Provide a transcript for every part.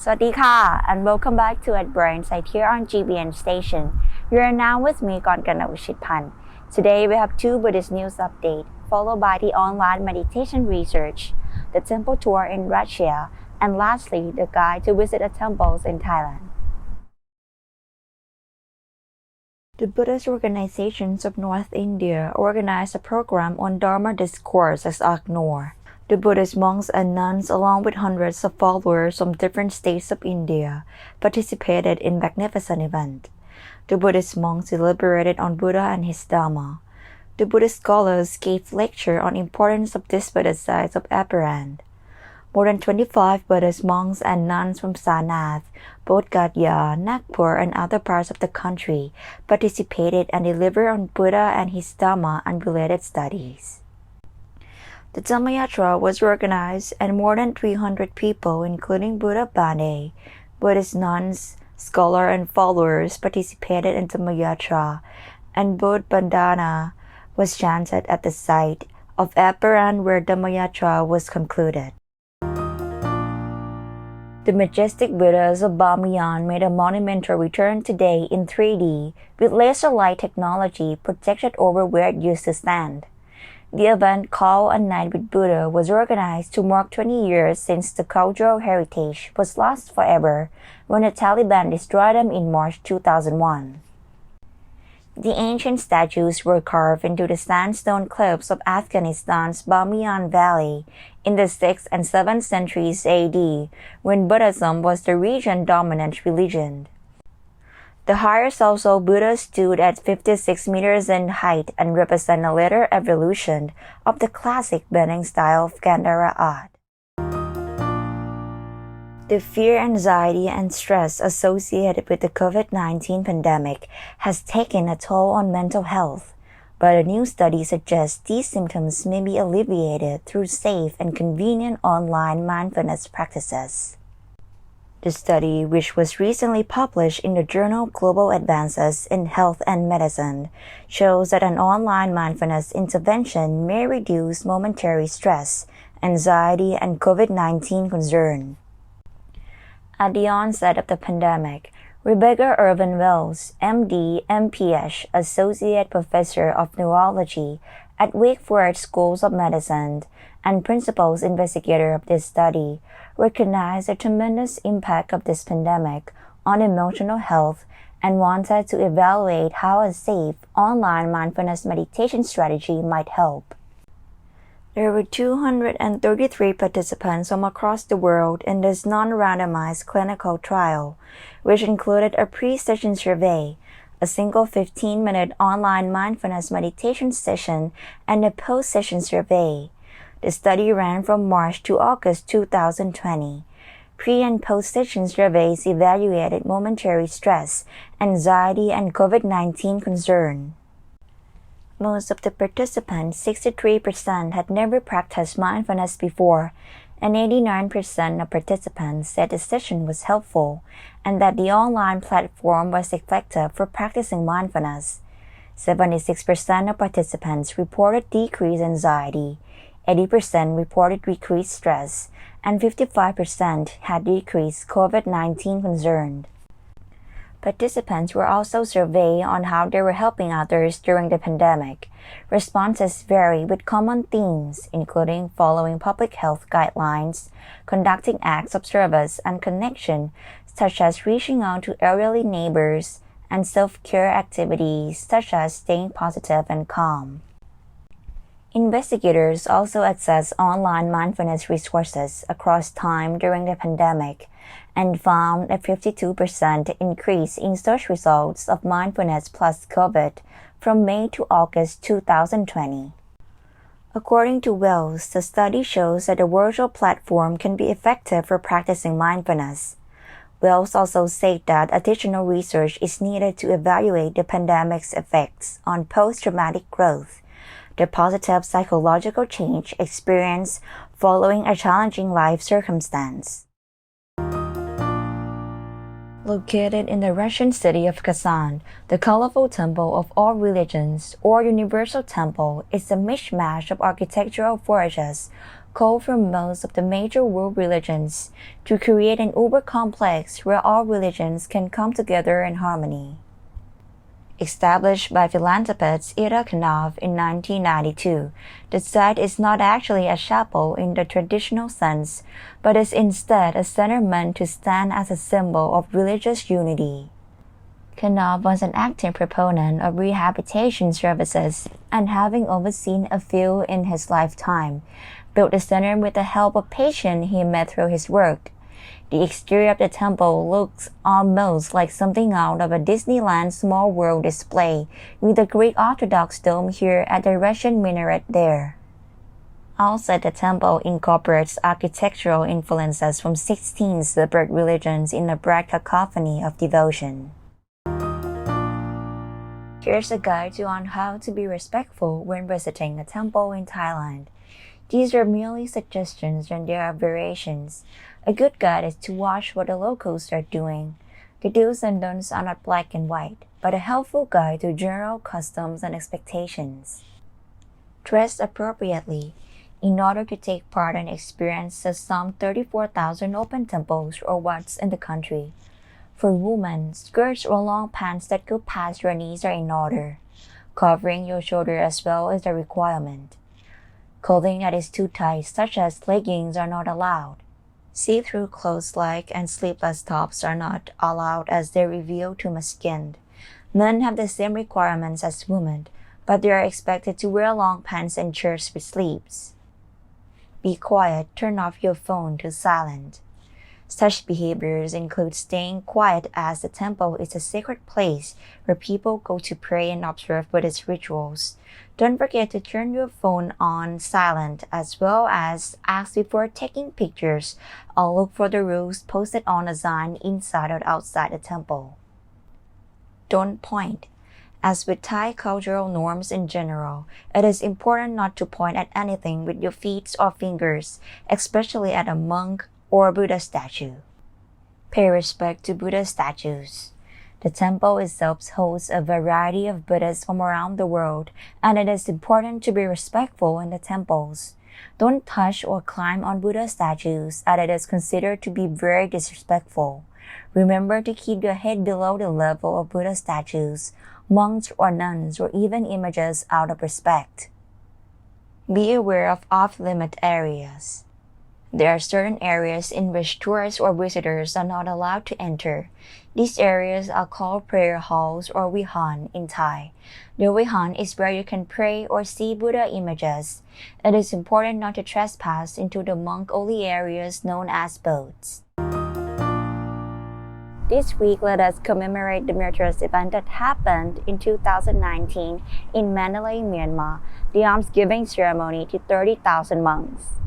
สวัสดีค่ะ and welcome back to at Brain Site here on GBN Station. You are now with me กรกนก วิชิตพันธ์ Today we have two Buddhist news update, followed by the online meditation research, the temple tour in Russia, and lastly, the guide to visit the temples in Thailand. The Buddhist organizations of North India organized a program on Dharma discourse as Agnor.The Buddhist monks and nuns, along with hundreds of followers from different states of India, participated in magnificent event. The Buddhist monks deliberated on Buddha and his Dhamma. The Buddhist scholars gave lecture on importance of this Buddhist side of apparent. More than 25 Buddhist monks and nuns from Sarnath, Bodh Gaya, Nagpur, and other parts of the country participated and delivered on Buddha and his Dhamma and related studies.The Dhamma Yatra was organized and more than 300 people, including Buddha Bane, Buddhist nuns, scholars, and followers participated in Dhamma Yatra, and Bodh Bandhana was chanted at the site of Apparan where Dhamma Yatra was concluded. The majestic Buddhas of Bamiyan made a monumental return today in 3D with laser light technology projected over where it used to stand.The event called A Night with Buddha was organized to mark 20 years since the cultural heritage was lost forever when the Taliban destroyed them in March 2001. The ancient statues were carved into the sandstone cliffs of Afghanistan's Bamiyan Valley in the 6th and 7th centuries AD when Buddhism was the region's dominant religion.The higher Soso Buddha stood at 56 meters in height and represent a later evolution of the classic bending style of Gandhara art. The fear, anxiety, and stress associated with the COVID-19 pandemic has taken a toll on mental health, but a new study suggests these symptoms may be alleviated through safe and convenient online mindfulness practices.The study, which was recently published in the journal Global Advances in Health and Medicine, shows that an online mindfulness intervention may reduce momentary stress, anxiety, and COVID-19 concern. At the onset of the pandemic, Rebecca Irvin Wells, MD, MPH, Associate Professor of Neurology at Wake Forest Schools of Medicine and Principal Investigator of this study, recognized the tremendous impact of this pandemic on emotional health and wanted to evaluate how a safe online mindfulness meditation strategy might help. There were 233 participants from across the world in this non-randomized clinical trial, which included a pre-session survey, a single 15-minute online mindfulness meditation session, and a post-session survey.The study ran from March to August 2020. Pre- and post-session surveys evaluated momentary stress, anxiety, and COVID-19 concern. Most of the participants, 63%, had never practiced mindfulness before, and 89% of participants said the session was helpful and that the online platform was effective for practicing mindfulness. 76% of participants reported decreased anxiety.80% reported decreased stress, and 55% had decreased COVID-19 concern. Participants were also surveyed on how they were helping others during the pandemic. Responses vary with common themes, including following public health guidelines, conducting acts of service and connection, such as reaching out to elderly neighbors, and self-care activities, such as staying positive and calm.Investigators also accessed online mindfulness resources across time during the pandemic and found a 52% increase in search results of mindfulness plus COVID from May to August 2020. According to Wells, the study shows that the virtual platform can be effective for practicing mindfulness. Wells also said that additional research is needed to evaluate the pandemic's effects on post-traumatic growth.The positive psychological change experienced following a challenging life circumstance. Located in the Russian city of Kazan, the colorful temple of all religions, or universal temple, is a mishmash of architectural flourishes call for most of the major world religions to create an uber complex where all religions can come together in harmony. Established by philanthropist Ira Knopf in 1992, the site is not actually a chapel in the traditional sense, but is instead a center meant to stand as a symbol of religious unity. Knopf was an active proponent of rehabilitation services and having overseen a few in his lifetime, built the center with the help of patients he met through his work. The exterior of the temple looks almost like something out of a Disneyland Small World display, with the Greek Orthodox dome here and the Russian minaret there. Outside the temple incorporates architectural influences from 16 separate religions in a bright cacophony of devotion. Here's a guide on how to be respectful when visiting a temple in Thailand. These are merely suggestions and there are variations. A good guide is to watch what the locals are doing. The do's and don'ts are not black and white, but a helpful guide to general customs and expectations. Dress appropriately. In order to take part and experience the some 34,000 open temples or wats in the country, for women, skirts or long pants that go past your knees are in order. Covering your shoulder as well is a requirement. Clothing that is too tight, such as leggings, are not allowed. See-through clothes like and sleeveless tops are not allowed as they reveal too much skin. Men have the same requirements as women, but they are expected to wear long pants and shirts with sleeves. Be quiet, turn off your phone to silent. Such behaviors include staying quiet as the temple is a sacred place where people go to pray and observe Buddhist rituals. Don't forget to turn your phone on silent as well as ask before taking pictures or look for the rules posted on a sign inside or outside the temple. Don't point. As with Thai cultural norms in general, it is important not to point at anything with your feet or fingers, especially at a monk or Buddha statue. Pay respect to Buddha statues. The temple itself hosts a variety of Buddhas from around the world, and it is important to be respectful in the temples. Don't touch or climb on Buddha statues, as it is considered to be very disrespectful. Remember to keep your head below the level of Buddha statues, monks or nuns, or even images out of respect. Be aware of off-limit areas. There are certain areas in which tourists or visitors are not allowed to enter. These areas are called prayer halls or vihan in Thai. The vihan is where you can pray or see Buddha images. It is important not to trespass into the monk-only areas known as boats. This week, let us commemorate the miraculous event that happened in 2019 in Mandalay, Myanmar, the almsgiving ceremony to 30,000 monks.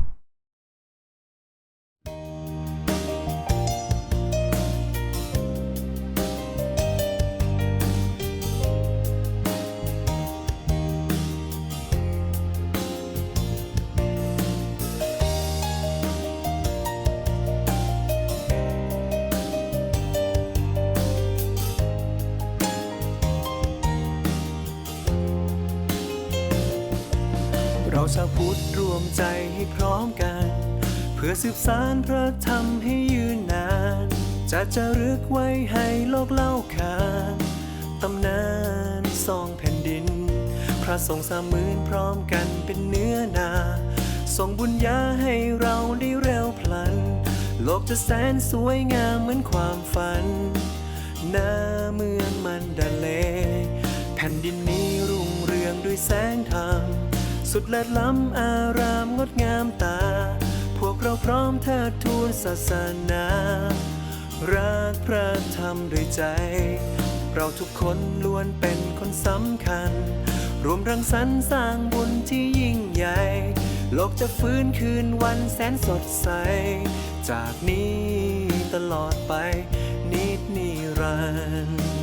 เราชาวพุทธรวมใจให้พร้อมกันเพื่อสืบสานพระธรรมให้ยืนนานจะรึกไว้ให้โลกเล่าขานตำนานสองแผ่นดินพระสงฆ์30,000พร้อมกันเป็นเนื้อนาส่งบุญญาให้เราได้เร็วพลันโลกจะแสนสวยงามเหมือนความฝันหน้าเมืองมันดาเลแผ่นดินนี้รุ่งเรืองด้วยแสงธรรมสุดเลิศล้ำอารามงดงามตาพวกเราพร้อมเทิดทูนศาสนารักพระธรรมด้วยใจเราทุกคนล้วนเป็นคนสำคัญรวมรังสรรค์สร้างบุญที่ยิ่งใหญ่โลกจะฟื้นคืนวันแสนสดใสจากนี้ตลอดไปนิรันดร์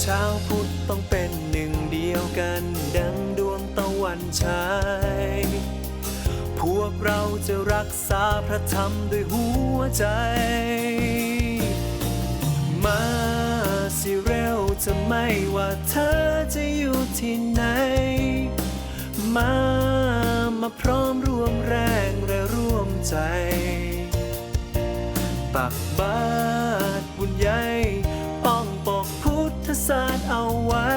ชาวพุทธต้องเป็นหนึ่งเดียวกันดังดวงตะวันฉายพวกเราจะรักษาพระธรรมด้วยหัวใจมาสิเร็วจะไม่ว่าเธอจะอยู่ที่ไหนมา มาพร้อมร่วมแรงและร่วมใจตักบาตรบุญใหญ่ป้องปกพุทธศาสตร์เอาไว้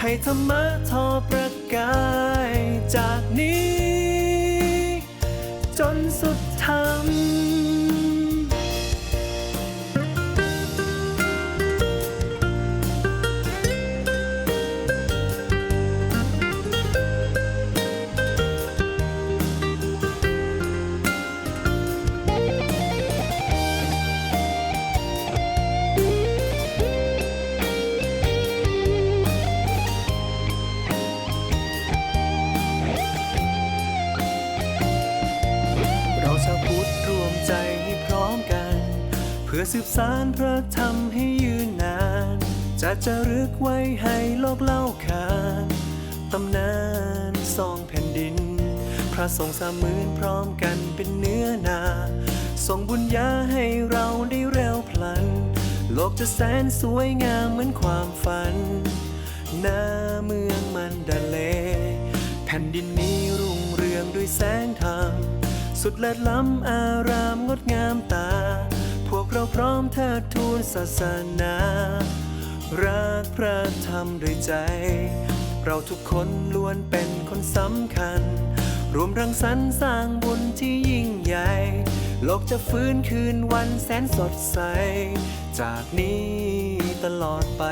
ให้ธรรมะทอประกายจากนี้จนสุดธรรมเพื่อสืบสานพระธรรมให้ยืนนานจะจารึกไว้ให้โลกเล่าขานตำนานสองแผ่นดินพระสงฆ์30,000พร้อมกันเป็นเนื้อนาส่งบุญญาให้เราได้เร็วพลันโลกจะแสนสวยงามเหมือนความฝันหน้าเมืองมันดาเลแผ่นดินนี้รุ่งเรืองด้วยแสงธรรมสุดเลิศล้ำอารามงดงามตาพวกเราพร้อมเทิดทูนศาสนารักพระธรรมด้วยใจเราทุกคนล้วนเป็นคนสำคัญรวมรังสรรค์สร้างบุญที่ยิ่งใหญ่โลกจะฟื้นคืนวันแสนสดใสจากนี้ตลอดไป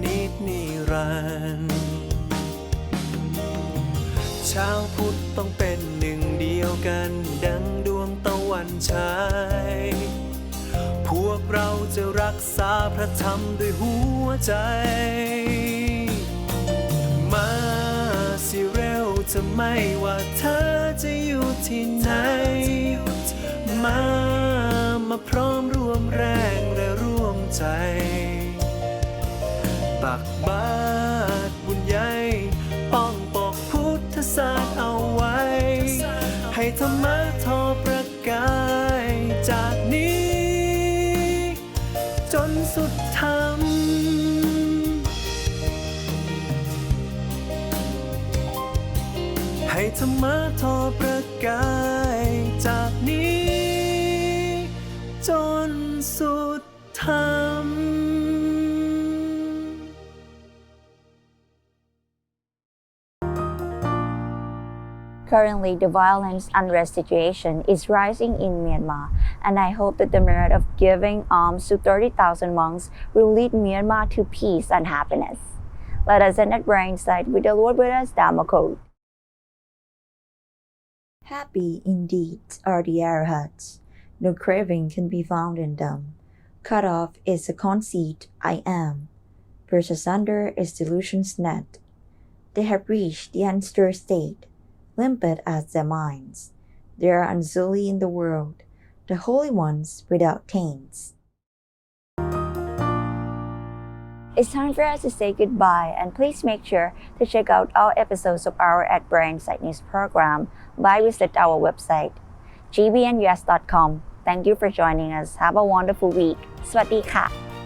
นิจนิรันดร์ชาวพุทธต้องเป็นหนึ่งเดียวกันดังดวงตะวันฉายพวกเราจะรักษาพระธรรมด้วยหัวใจมาสิเร็วจะไม่ว่าเธอจะอยู่ที่ไหนมาพร้อมร่วมแรงและร่วมใจตักบาตรบุญใหญ่ป้องปกพุทธศาสตร์เอาไว้ให้ธรรมะทอประกายจากนี้จนสุดธรรมให้ธรรมะทอประกายจากนี้จนสุดธรรมCurrently, the violence unrest situation is rising in Myanmar, and I hope that the merit of giving alms to 30,000 monks will lead Myanmar to peace and happiness. Let us end at Brainside with the Lord Buddha's Dhamma quote. Happy indeed are the arahats. No craving can be found in them. Cut off is the conceit, I am. Burst asunder is delusion's net. They have reached the unstirred state, limpid as their minds. They are unsullied in the world, the holy ones without taints. It's time for us to say goodbye, and please make sure to check out all episodes of our At Brainside News program by visit our website, gbnus.com. Thank you for joining us. Have a wonderful week. สวัสดีค่ะ